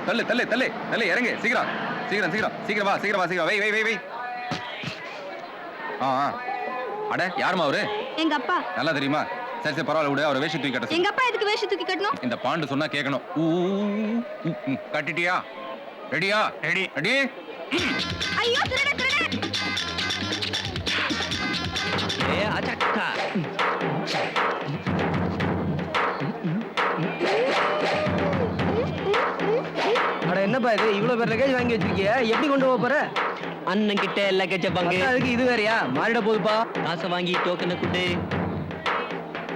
தள்ளு தள்ளு தள்ளு தள்ளு இறங்கு சீக்கிரம் சீக்கிரம் சீக்கிரம் சீக்கிரம் வா சீக்கிரம் வா சீக்கிரம் வை வை வை வை அட யாருமா அவரு? எங்க அப்பா. நல்லா தெரியுமா? சரி சரி பரவாயில்ல விடு, அவரை வேஷம் தூக்கி கட்ட. எங்க அப்பா எதுக்கு வேஷம் தூக்கி கட்டணும்? இந்த பாண்டு சொன்னா கேட்கணும். கட்டிட்டியா? ரெடியா? Ready ready. ஐயோ திருட திருட. அச்சக்கா. அட என்னப்பா இது இவ்வளவு பேர் லக்கேஜ் வாங்கி வச்சிருக்கிய, எப்படி கொண்டு போக போற? அண்ணன் கிட்ட லக்கேஜ் பங்கு. அதுக்கு இது வேறயா? மாறிட போகுதுப்பா. காசை வாங்கி டோக்கனை குடு.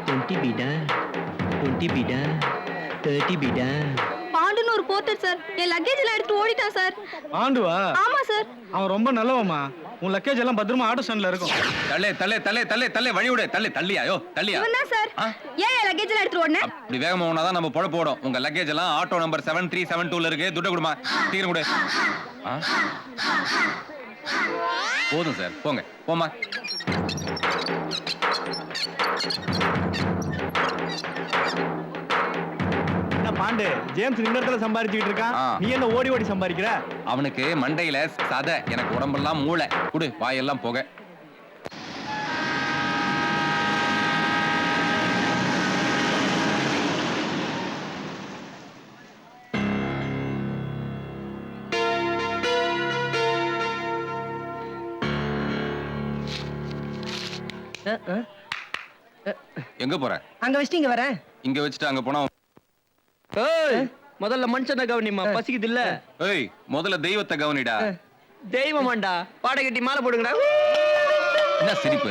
20 பீடா 20 பீடா 30 பீடா. பாண்டுன்னு ஒரு போத்தர் சார், என் லக்கேஜ் எல்லாம் எடுத்து ஓடிட்டான் சார். பாண்டுவா? ஆமா சார். அவன் ரொம்ப நல்லவமா. உன் லக்கேஜ் எல்லாம் பத்திரமா ஆட்டோ ஸ்டாண்ட்ல இருக்கும். தள்ளே தள்ளே தள்ளே தள்ளே தள்ளே வழி விடு. தள்ளி தள்ளியாயோ தள்ளியா? இவன் தான் சார். ஏன் என் லக்கேஜ் எல்லாம் எடுத்து ஓடுன? அப்படி வேகமா ஓடுனாதான் நம்ம பொழப்பு போடும். உங்க லக்கேஜ் எல்லாம் ஆட்டோ நம்பர் 7372ல இருக்கு. துட்ட கொடுமா, சீக்கிரம் கொடு. போதும் சார், போங்க போமா. பாண்டு ஜேம்ஸ் இந்த இடத்துல சம்பாதிச்சுட்டு இருக்கான், நீ என்ன ஓடி ஓடி சம்பாதிக்கிற? அவனுக்கு மண்டையில சதை, எனக்கு உடம்பெல்லாம் மூளை. குடு, வாயெல்லாம் போக. எங்க போற? அங்க வச்சிட்டு இங்க வரேன். இங்க வச்சுட்டு அங்க போனா முதல்ல மனுஷனை கவனிமா, பசிக்குது இல்ல? ஏய், முதல்ல தெய்வத்தை கவனிடா. தெய்வமாண்டா, பாடை கட்டி மாலை போடுங்கடா. என்ன சிரிப்பு?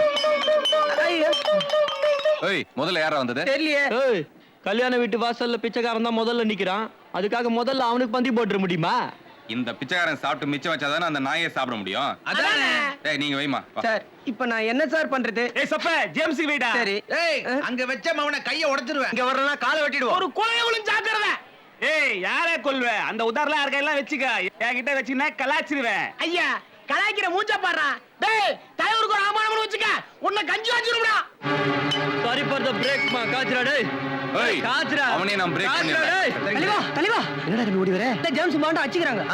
ஏய், முதல்ல யாரா வந்தது? தெரியலையே. ஏய், கல்யாண வீட்டு வாசல்ல பிச்சைக்காரன் தான் முதல்ல நிக்கிறான். அதுக்காக முதல்ல அவனுக்கு பந்தி போட்டுற முடியுமா? இந்த பிச்சைக்காரன் சாப்பிட்டு மிச்சம் வச்சாதானே அந்த நாயை சாப்பிட முடியும். ஏய், நீங்க வைமா. சார், இப்போ நான் என்ன சார் பண்றது? ஏய் சப்ப, ஜேம்ஸ்க்கு வெயிடா. சரி. ஏய், அங்க வெச்ச மவன கைய உடைச்சிருவேன். இங்க வரலனா காலை வெட்டிடுவோம். ஒரு கொலையவளும் ஜாக்கிரதை. ஏய், யாரே கொல்வே? அந்த உதாரணம் யார் கையெல்லாம் வெச்சுக்க. என்கிட்ட வெச்சினா கலாச்சிடுவேன். ஐயா, கலாய்க்கிற மூஞ்ச பாறா. டேய், தலைவருக்கு ஒரு ஆமானமனு வெச்சுக்க. உன்னை கஞ்சி வச்சிருடா. சாரி ஃபார் தி பிரேக் மா, காச்சுடா டேய். ஏய், காச்சுடா. அவனே நான் பிரேக் பண்ணிடுறேன். தலைவா, தலைவா. என்னடா நீ ஓடி வர? டேய், ஜேம்ஸ் பாண்டா அடிச்சுக்கறாங்க.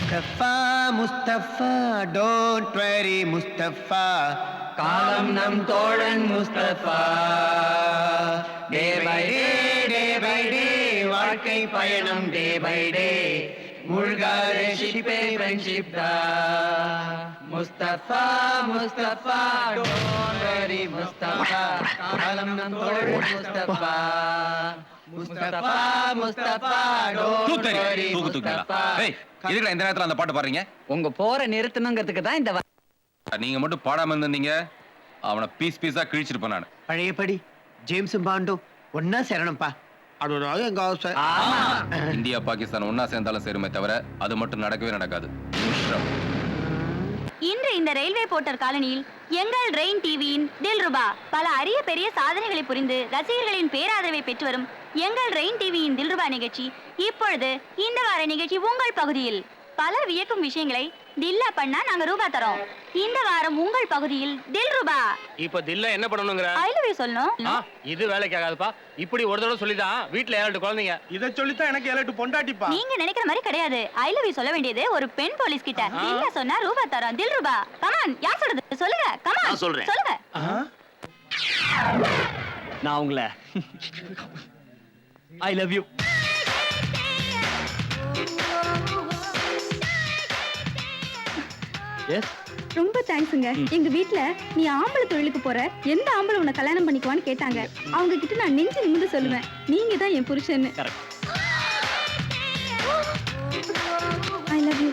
முஸ்தபா முஸ்தபா, டோன்ட் வரி முஸ்தபா, காலம் நம் தோழன் முஸ்தபா. டே பை டே வாழ்க்கை பயணம் டே பை டே, மூழ்காத ஷிப்பே ஃப்ரெண்ட்ஷிப் தா. முஸ்தபா முஸ்தபா, டோன்ட் வரி முஸ்தபா, காலம் நம் தோழன் முஸ்தபா. Mustafa Mustafa, don't worry Mustafa. ஏய், இதுக்குடா இந்த நேரத்துல அந்த பாட்டு பாடுறீங்க? உங்க போற நிறுத்தணுங்கிறதுக்கு தான் இந்த நீங்க மட்டும் பாடாம இருந்தீங்க, அவனை பீஸ் பீஸா கிழிச்சிருப்பேன் நான். பழையபடி ஜேம்ஸும் பாண்டும் ஒன்னா சேரணும்பா. அது எங்க ஆசை. இந்தியா பாகிஸ்தான் ஒன்னா சேர்ந்தாலும் சேருமே தவிர அது மட்டும் நடக்கவே நடக்காது. இன்று இந்த ரயில்வே போர்ட்டர் காலனியில் எங்கள் ரெயின் டிவியின் தில்ருபா பல அரிய பெரிய சாதனைகளை புரிந்து ரசிகர்களின் பேராதரவை பெற்று வரும் எங்கள் ரெயின் டிவியின் தில்ருபா நிகழ்ச்சி இப்பொழுது இந்த வார நிகழ்ச்சி உங்கள் பகுதியில். பலர் வியக்கும் விஷயங்களை தில்லா பண்ணா நாங்க ரூபா தரோம். இந்த வாரம் உங்கள் பகுதியில் தில்ருபா. இப்போ தில்ல என்ன பண்ணணும்ங்கற? ஐ லவ் யூ சொல்லணும். இது வேலைக்கு ஆகாதுப்பா. இப்படி ஒரு தடவை சொல்லிதான் வீட்ல 7 குழந்தைங்க. இத சொல்லிதான் எனக்கு 7 பொண்டாட்டிப்பா. நீங்க நினைக்கிற மாதிரி கிடையாது. ஐ லவ் யூ சொல்ல வேண்டியது ஒரு பெண் போலீஸ் கிட்ட. தில்லா சொன்னா ரூபா தரோம். தில்ருபா. கமான், யார் சொல்றது? சொல்லுங்க. கமான். நான் சொல்றேன். சொல்லுங்க. நான் உங்களை ஐ லவ் யூ. எஸ், ரொம்ப தேங்க்ஸ்ங்க. எங்க வீட்ல நீ ஆம்பளை தொழிலுக்கு போற, எந்த ஆம்பளை உன்னை கல்யாணம் பண்ணிக்குவான்னு கேட்டாங்க. அவங்க கிட்ட நான் நெஞ்சு நிமிந்து சொல்லுவேன், நீங்க தான் என் புருஷன்னு. I love you.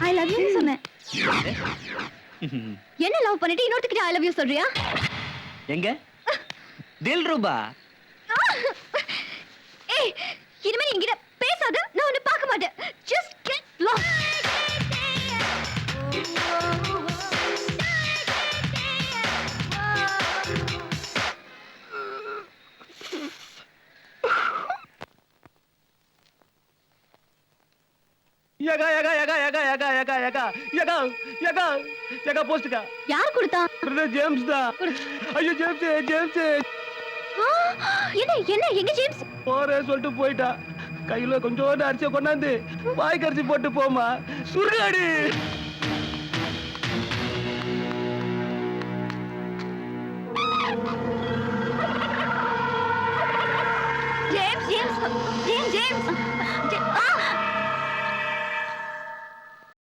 I love you சொன்னேன். என்ன லவ் பண்ணிட்டு இன்னொருத்தக்கிட்ட ஐ லவ் யூ சொல்றியா? எங்க தில்ருபா? ஏய், இனிமே நீ என்கிட்ட பேசாத. நான் உன்னை பார்க்க மாட்டேன். Just get lost. ஏகா ஏகா ஏகா ஏகா ஏகா ஏகா ஏகா ஏகா ஏகா ஏகா போஸ்ட்க்கா யார் கொடுத்தா? ஜேம்ஸ் தான். ஐயோ ஜேம்ஸ் ஜேம்ஸ் என்ன என்ன எங்க ஜேம்ஸ்? போறேன் சொல்லிட்டு போயிட்டா. கையில கொஞ்சோண்டு அரிசியை கொண்டாந்து வாய்க்கு அரிசி போட்டு போமா சுருகாடி. James James James James